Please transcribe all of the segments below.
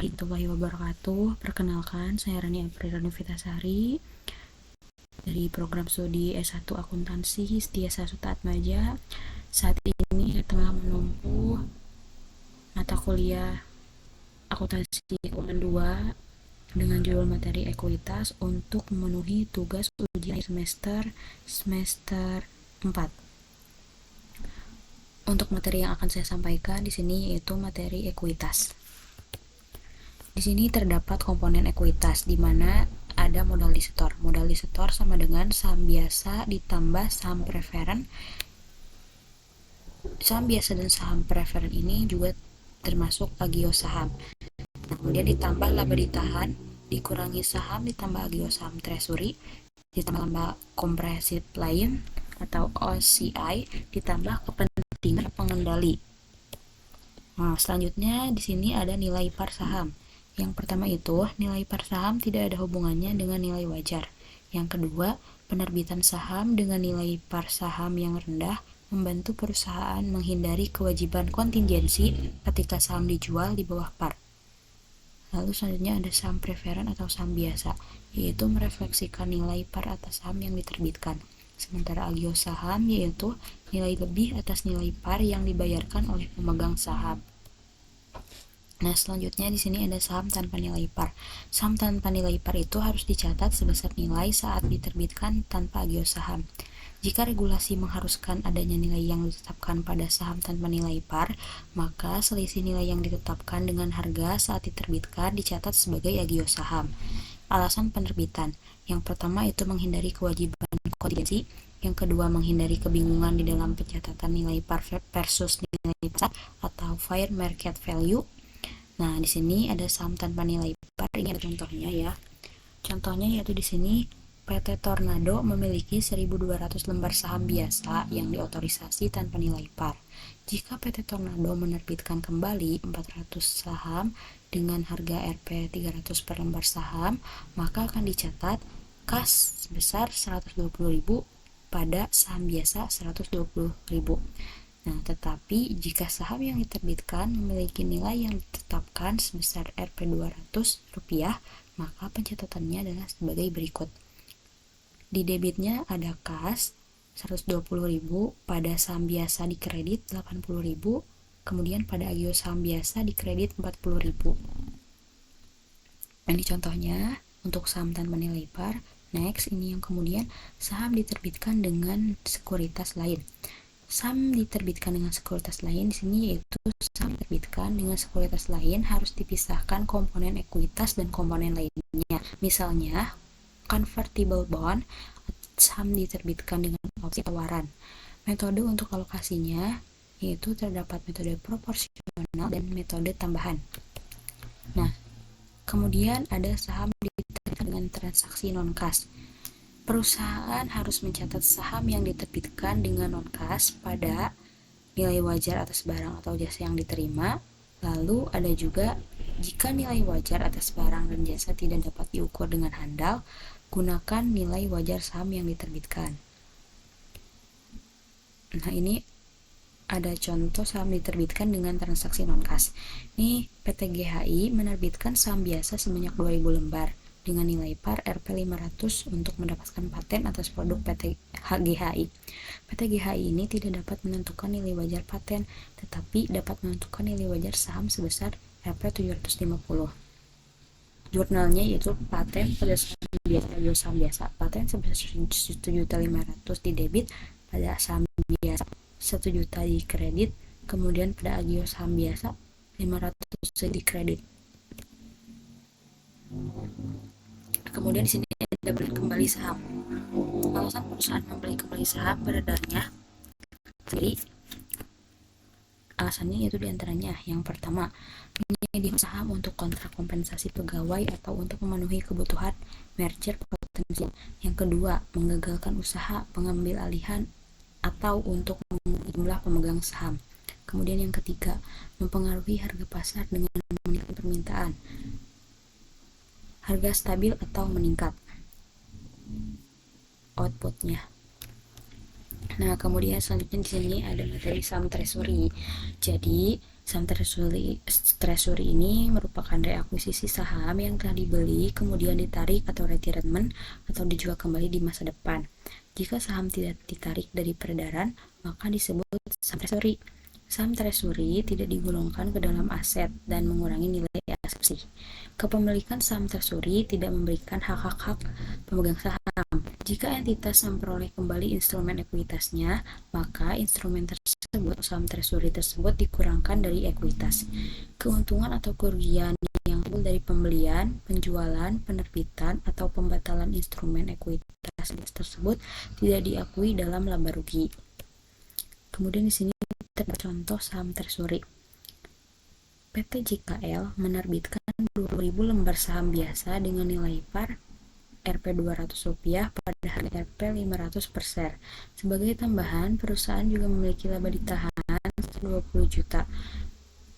warahmatullahi wabarakatuh. Perkenalkan, saya Rani April Vitasari dari program studi S1 Akuntansi Setia Sasuta Atmaja. Saat ini saya tengah menempuh mata kuliah Akuntansi Ujian 2 dengan judul materi ekuitas untuk memenuhi tugas ujian semester 4. Untuk materi yang akan saya sampaikan di sini yaitu materi ekuitas. Di sini terdapat komponen ekuitas di mana ada modal disetor. Modal disetor sama dengan saham biasa ditambah saham preferen. Saham biasa dan saham preferen ini juga termasuk agio saham. Nah, kemudian ditambah laba ditahan, dikurangi saham, ditambah agio saham treasury, ditambah comprehensive line atau OCI, ditambah kepentingan pengendali. Nah, selanjutnya di sini ada nilai par saham. Yang pertama itu, nilai par saham tidak ada hubungannya dengan nilai wajar. Yang kedua, penerbitan saham dengan nilai par saham yang rendah membantu perusahaan menghindari kewajiban kontingensi ketika saham dijual di bawah par. Lalu selanjutnya ada saham preferen atau saham biasa, yaitu merefleksikan nilai par atas saham yang diterbitkan. Sementara agio saham yaitu nilai lebih atas nilai par yang dibayarkan oleh pemegang saham. Nah, selanjutnya di sini ada saham tanpa nilai par. Saham tanpa nilai par itu harus dicatat sebesar nilai saat diterbitkan tanpa agio saham. Jika regulasi mengharuskan adanya nilai yang ditetapkan pada saham tanpa nilai par, maka selisih nilai yang ditetapkan dengan harga saat diterbitkan dicatat sebagai agio saham. Alasan penerbitan. Yang pertama itu menghindari kewajiban kontingensi. Yang kedua menghindari kebingungan di dalam pencatatan nilai par versus nilai pasar atau fair market value. Nah, di sini ada saham tanpa nilai par. Ini ada contohnya ya. Contohnya yaitu di sini PT Tornado memiliki 1.200 lembar saham biasa yang diotorisasi tanpa nilai par. Jika PT Tornado menerbitkan kembali 400 saham dengan harga Rp 300 per lembar saham, maka akan dicatat kas sebesar 120.000 pada saham biasa 120.000. Nah, tetapi jika saham yang diterbitkan memiliki nilai yang ditetapkan sebesar Rp 200, maka pencatatannya adalah sebagai berikut. Di debitnya ada kas 120.000, pada saham biasa dikredit 80.000, kemudian pada agio saham biasa dikredit 40.000. Ini contohnya untuk saham tanpa nilai par. Next, ini yang kemudian saham diterbitkan dengan sekuritas lain. Saham diterbitkan dengan sekuritas lain di sini yaitu saham diterbitkan dengan sekuritas lain harus dipisahkan komponen ekuitas dan komponen lainnya. Misalnya, convertible bond, saham diterbitkan dengan opsi tawaran. Metode untuk alokasinya yaitu terdapat metode proporsional dan metode tambahan. Nah, kemudian ada saham diterbitkan dengan transaksi non-kas. Perusahaan harus mencatat saham yang diterbitkan dengan non-kas pada nilai wajar atas barang atau jasa yang diterima. Lalu ada juga jika nilai wajar atas barang dan jasa tidak dapat diukur dengan handal, gunakan nilai wajar saham yang diterbitkan. Nah, ini ada contoh saham diterbitkan dengan transaksi non-kas. Ini PT GHI menerbitkan saham biasa sebanyak 2.000 lembar dengan nilai par Rp 500 untuk mendapatkan paten atas produk PT GHI. PT GHI ini tidak dapat menentukan nilai wajar paten, tetapi dapat menentukan nilai wajar saham sebesar Rp 750. Jurnalnya yaitu paten pada saham biasa. Paten sebesar 1.500.000 di debit, pada saham biasa 1 juta di kredit, kemudian pada agio saham biasa 500 di kredit. Kemudian di sini ada beli kembali saham. Alasan perusahaan membeli kembali saham beredarnya. Jadi alasannya yaitu diantaranya yang pertama, menyediakan saham untuk kontrak kompensasi pegawai atau untuk memenuhi kebutuhan merger potensial. Yang kedua, menggagalkan usaha pengambil alihan atau untuk mengurangi jumlah pemegang saham. Kemudian yang ketiga, mempengaruhi harga pasar dengan meningkatkan permintaan. Harga stabil atau meningkat outputnya. Nah, kemudian selanjutnya di sini ada materi saham treasury. Jadi, Saham treasury ini merupakan reakuisisi saham yang telah dibeli kemudian ditarik atau retirement atau dijual kembali di masa depan. Jika saham tidak ditarik dari peredaran, maka disebut saham treasury. Saham treasury tidak digolongkan ke dalam aset dan mengurangi nilai aset. Kepemilikan saham treasury tidak memberikan hak-hak pemegang saham. Jika entitas memperoleh kembali instrumen ekuitasnya, maka instrumen tersebut, saham treasury tersebut dikurangkan dari ekuitas. Keuntungan atau kerugian yang timbul dari pembelian, penjualan, penerbitan, atau pembatalan instrumen ekuitas tersebut tidak diakui dalam laba rugi. Kemudian di sini terdapat contoh saham treasury. PT JKL menerbitkan 20.000 lembar saham biasa dengan nilai par Rp200 pada harga Rp500 per share. Sebagai tambahan, perusahaan juga memiliki laba ditahan 20 juta.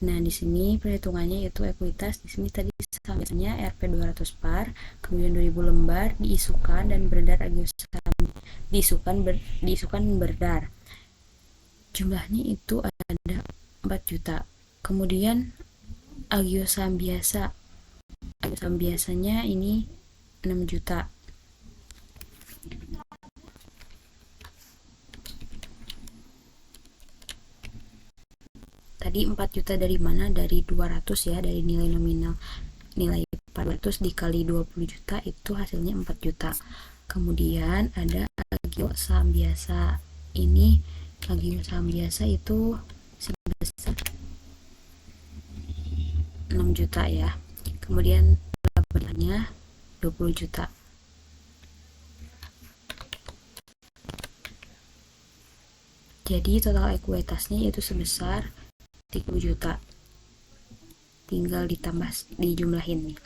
Nah, di sini perhitungannya yaitu ekuitas. Di sini tadi saham biasanya Rp200 par, kemudian 2000 lembar diisukan dan beredar saham diisukan beredar. Jumlahnya itu ada 4 juta. Kemudian agio saham biasanya ini 6 juta. Tadi 4 juta dari mana? Dari 200 ya, dari nilai nominal. Nilai 400 dikali 20 juta itu hasilnya 4 juta. Kemudian ada agio saham biasa. Ini agio saham biasa itu sebesar 6 juta ya. Kemudian labanya 20 juta. Jadi total ekuitasnya itu sebesar 30 juta. Tinggal dijumlahin nih.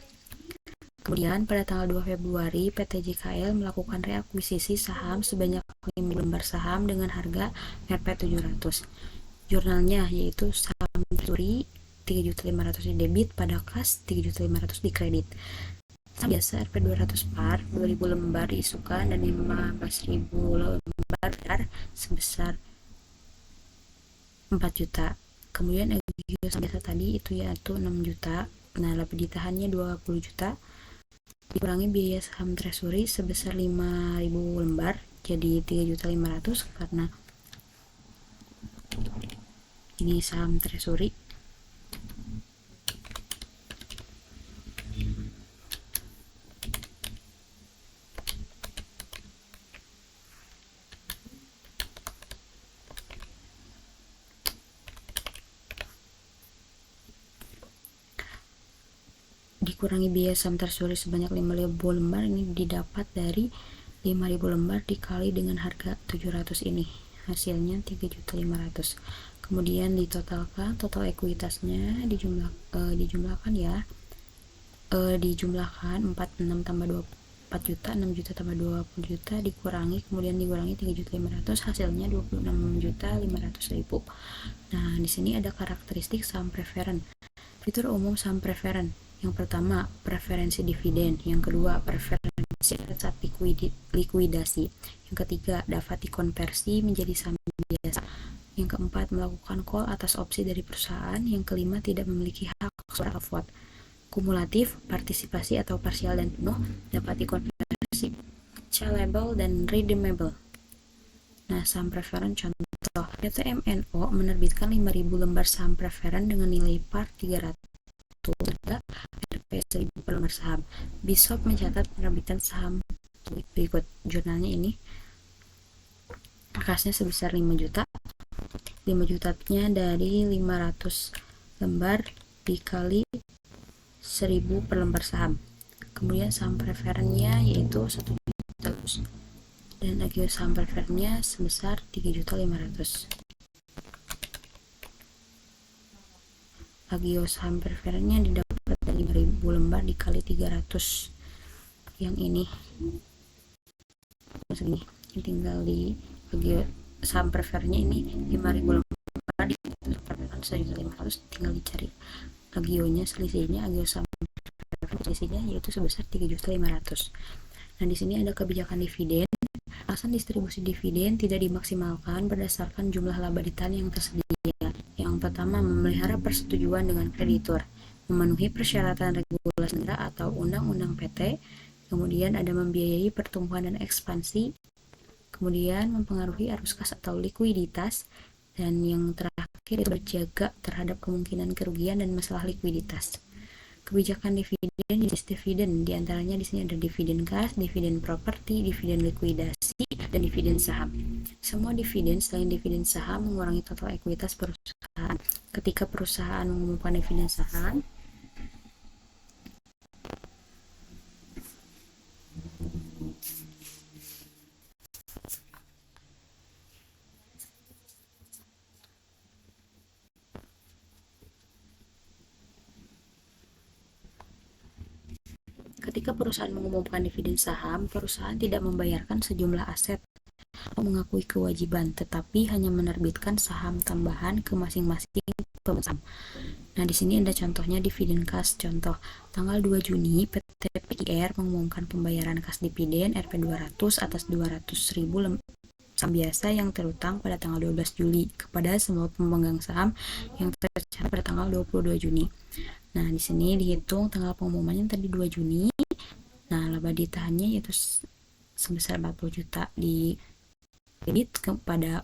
Kemudian pada tanggal 2 Februari PT JKL melakukan reakuisisi saham sebanyak 5 lembar saham dengan harga Rp700. Jurnalnya yaitu saham treasury 3.500.000 di debit, pada kas 3.500.000 di kredit. Saham biasa Rp200 par, 2.000 lembar diisukan dan 15.000 lembar sebesar 4 juta. Kemudian agio saham biasa tadi itu yaitu 6 juta. Nah, laba ditahannya 20 juta. Dikurangi biaya saham treasury sebesar 5.000 lembar jadi 3.500.000 karena ini saham treasury. Dikurangi biaya saham treasury sebanyak 5.000 lembar, ini didapat dari 5.000 lembar dikali dengan harga 700 ini, hasilnya 3.500.000. Kemudian ditotalkan, total ekuitasnya dijumlahkan ya, dijumlahkan 46 tambah 4 juta, 6 juta tambah 20 juta dikurangi, kemudian dikurangi 3.500.000, hasilnya 26.500.000. Nah, di sini ada karakteristik saham preferen. Fitur umum saham preferen: yang pertama, preferensi dividen. Yang kedua, preferensi saat likuidasi. Yang ketiga, dapat dikonversi menjadi saham biasa. Yang keempat, melakukan call atas opsi dari perusahaan. Yang kelima, tidak memiliki hak suara atau vote. Kumulatif, partisipasi atau parsial dan penuh, dapat dikonversi, callable dan redeemable. Nah, saham preferen contoh, PT MNO menerbitkan 5.000 lembar saham preferen dengan nilai par 300 Rp1.000 per lembar saham. Bishop mencatat penerbitan saham berikut. Jurnalnya ini, kasnya sebesar 5 juta. 5 jutanya dari 500 lembar dikali 1.000 per lembar saham. Kemudian saham preferennya yaitu 1 juta dan agio saham preferennya sebesar 3.500.000. Agio saham preferennya didapat dari 5.000 lembar dikali 300 yang ini segini. Tinggal di agio saham preferennya ini 5.000 lembar dikali 1.500.000, tinggal dicari agionya, selisihnya agio saham selisihnya yaitu sebesar 3.500.000. Nah, di sini ada kebijakan dividen. Alasan distribusi dividen tidak dimaksimalkan berdasarkan jumlah laba ditahan yang tersedia. Yang pertama, pertama, memelihara persetujuan dengan kreditur, memenuhi persyaratan regulasi negara atau undang-undang PT, kemudian ada membiayai pertumbuhan dan ekspansi, kemudian mempengaruhi arus kas atau likuiditas, dan yang terakhir itu berjaga terhadap kemungkinan kerugian dan masalah likuiditas. Kebijakan dividen, jenis dividen diantaranya di sini ada dividen kas, dividen properti, dividen likuidasi, dan dividen saham. Semua dividen selain dividen saham mengurangi total ekuitas perusahaan. Ketika perusahaan mengumumkan dividen saham, dividen saham, perusahaan tidak membayarkan sejumlah aset atau mengakui kewajiban, tetapi hanya menerbitkan saham tambahan ke masing-masing pemegang saham. Nah, di sini ada contohnya dividen kas. Contoh, tanggal 2 Juni PT PIR mengumumkan pembayaran kas dividen Rp200 atas 200.000 saham biasa yang terutang pada tanggal 12 Juli kepada semua pemegang saham yang tercatat pada tanggal 22 Juni. Nah, di sini dihitung tanggal pengumumannya tadi 2 Juni. Nah, laba ditahannya yaitu sebesar 40 juta di debit,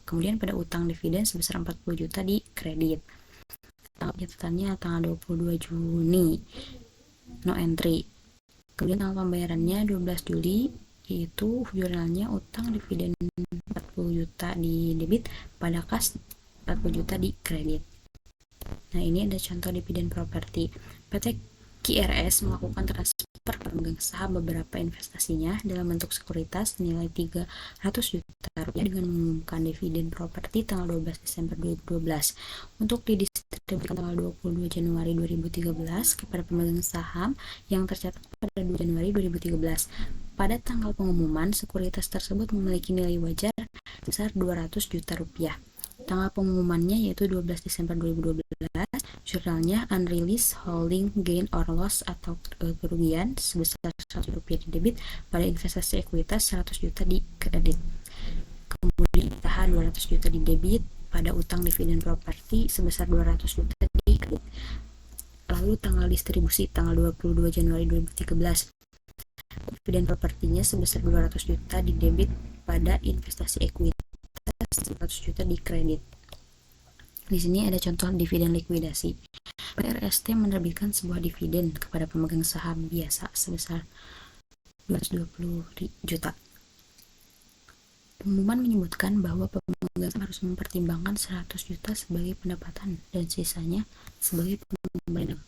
kemudian pada utang dividen sebesar 40 juta di kredit. Tanggal catatannya tanggal 22 Juni, no entry. Kemudian tanggal pembayarannya 12 Juli, yaitu jurnalnya utang dividen 40 juta di debit, pada kas 40 juta di kredit. Nah, ini ada contoh dividen properti. PT QRS melakukan transfer pemegang saham beberapa investasinya dalam bentuk sekuritas nilai 300 juta rupiah dengan mengumumkan dividen properti tanggal 12 Desember 2012 untuk didistribusikan tanggal 22 Januari 2013 kepada pemegang saham yang tercatat pada 2 Januari 2013. Pada tanggal pengumuman, sekuritas tersebut memiliki nilai wajar sebesar 200 juta rupiah. Tanggal pengumumannya yaitu 12 Desember 2012, jurnalnya unrealized holding gain or loss atau kerugian sebesar 100 rupiah di debit, pada investasi ekuitas 100 juta di kredit. Kemudian ditahan 200 juta di debit, pada utang dividen properti sebesar 200 juta di kredit. Lalu tanggal distribusi tanggal 22 Januari 2013, dividen propertinya sebesar 200 juta di debit, pada investasi ekuitas 100 juta di kredit. Di sini ada contoh dividen likuidasi. PRST menerbitkan sebuah dividen kepada pemegang saham biasa sebesar 220 juta. Pengumuman menyebutkan bahwa pemegang saham harus mempertimbangkan 100 juta sebagai pendapatan dan sisanya sebagai pemberian.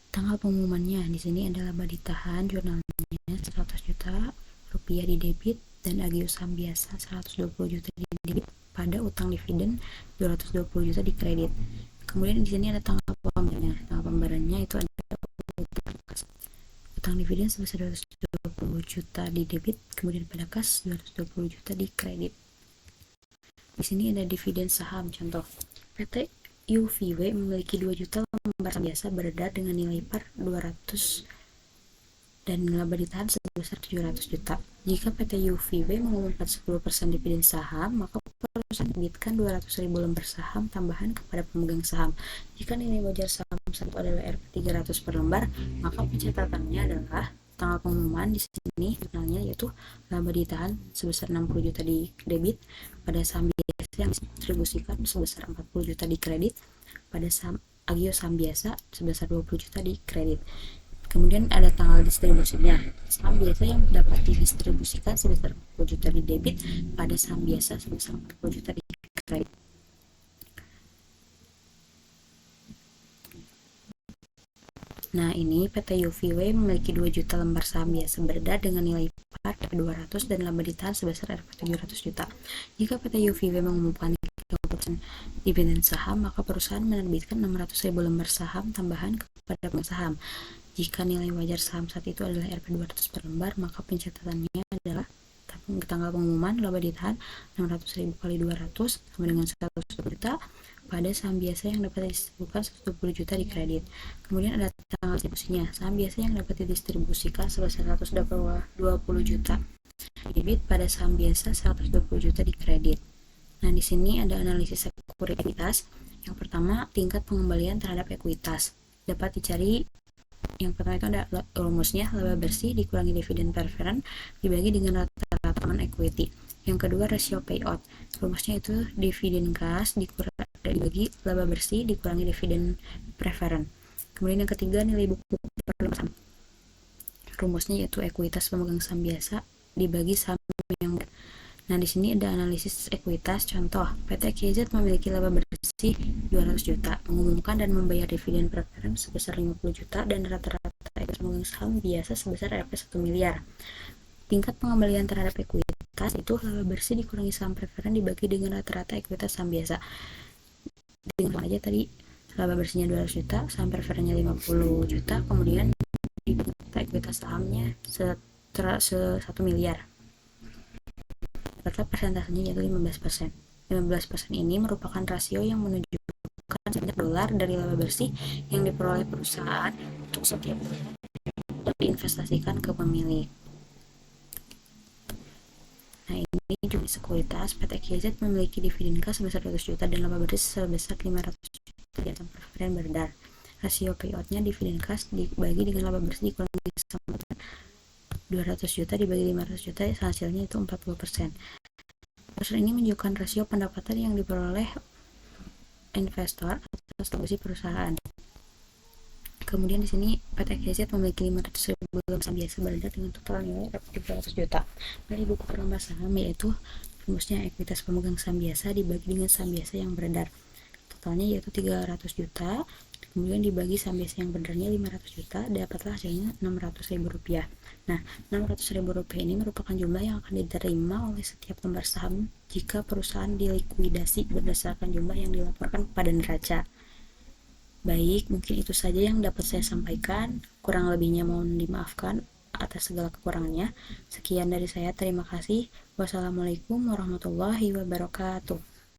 Tanggal pengumumannya di sini adalah laba ditahan, jurnalnya 100 juta rupiah di debit, dan agio saham biasa 120 juta di debit, pada utang dividen 220 juta di kredit. Kemudian di sini ada tanggal pembayarannya. Tanggal pembayarannya itu ada utang dividen sebesar 220 juta di debit, kemudian pada kas 220 juta di kredit. Di sini ada dividen saham. Contoh, PT UVW memiliki 2 juta lembar saham biasa beredar dengan nilai par 200 dan laba ditahan sebesar 700 juta. Jika PT UVW mengumumkan 10% dividen saham, maka perusahaan menerbitkan 200.000 lembar saham tambahan kepada pemegang saham. Jika nilai wajar saham satu adalah Rp300 per lembar, maka pencatatannya adalah tanggal pengumuman di sini jurnalnya yaitu laba ditahan sebesar 60 juta di debit, pada saham biasa yang didistribusikan sebesar 40 juta di kredit, pada saham agio saham biasa sebesar 20 juta di kredit. Kemudian ada tanggal distribusinya. Saham biasa yang dapat didistribusikan sebesar 40 juta di debit, pada saham biasa sebesar 40 juta di kredit. Nah, ini PT UVW memiliki 2 juta lembar saham biasa beredar dengan nilai par Rp200 dan laba ditahan sebesar Rp700 juta. Jika PT UVW mengumumkan dividen saham, maka perusahaan menerbitkan 600.000 lembar saham tambahan kepada pemegang saham. Jika nilai wajar saham saat itu adalah Rp200 per lembar, maka pencatatannya adalah tanggal pengumuman laba ditahan 600.000 kali 200 sama dengan 120 juta, pada saham biasa yang dapat didistribusikan 120 juta di kredit. Kemudian ada tanggal distribusinya. Saham biasa yang dapat didistribusikan sebesar 120 juta di debit, pada saham biasa 120 juta di kredit. Nah, di sini ada analisis sekuritas. Yang pertama, tingkat pengembalian terhadap ekuitas. Dapat dicari, yang pertama itu ada rumusnya, laba bersih dikurangi dividen preferred dibagi dengan rata-rata common equity. Yang kedua, rasio payout. Rumusnya itu dividen kas dibagi laba bersih dikurangi dividen preferred. Kemudian yang ketiga, nilai buku per saham. Rumusnya yaitu ekuitas pemegang saham biasa dibagi saham yang. Nah, di sini ada analisis ekuitas. Contoh, PT KZ memiliki laba bersih 200 juta, mengumumkan dan membayar dividen preferred sebesar 50 juta, dan rata-rata ekuitas pemegang saham biasa sebesar Rp 1 miliar. Tingkat pengembalian terhadap ekuitas itu laba bersih dikurangi saham preferred dibagi dengan rata-rata ekuitas saham biasa. Dengan aja tadi, laba bersihnya 200 juta, saham preferrednya 50 juta, kemudian ekuitas sahamnya 1 miliar. Rata persentasenya yaitu 15%. 15% ini merupakan rasio yang menunjukkan banyak dolar dari laba bersih yang diperoleh perusahaan untuk setiap bulan diinvestasikan ke pemilik. Nah, ini juga sekuritas. PT KZ memiliki dividen kas sebesar 200 juta dan laba bersih sebesar 500 juta di atas preferred beredar. Rasio payoutnya dividen kas dibagi dengan laba bersih dikurangi sama 200 juta dibagi 500 juta, hasilnya itu 40%. Proses ini menunjukkan rasio pendapatan yang diperoleh investor atas kontribusi perusahaan. Kemudian di sini PT KZ memiliki 500.000 saham biasa beredar dengan total nilai 300 juta. Dari buku perlambah saham yaitu rumusnya ekuitas pemegang saham biasa dibagi dengan saham biasa yang beredar. Totalnya yaitu 300 juta. Kemudian dibagi saham biasa yang beredarnya 500 juta, dapatlah hasilnya Rp600.000. Nah, Rp600.000 ini merupakan jumlah yang akan diterima oleh setiap lembar saham jika perusahaan dilikuidasi berdasarkan jumlah yang dilaporkan kepada neraca. Baik, mungkin itu saja yang dapat saya sampaikan. Kurang lebihnya mohon dimaafkan atas segala kekurangannya. Sekian dari saya, terima kasih. Wassalamualaikum warahmatullahi wabarakatuh.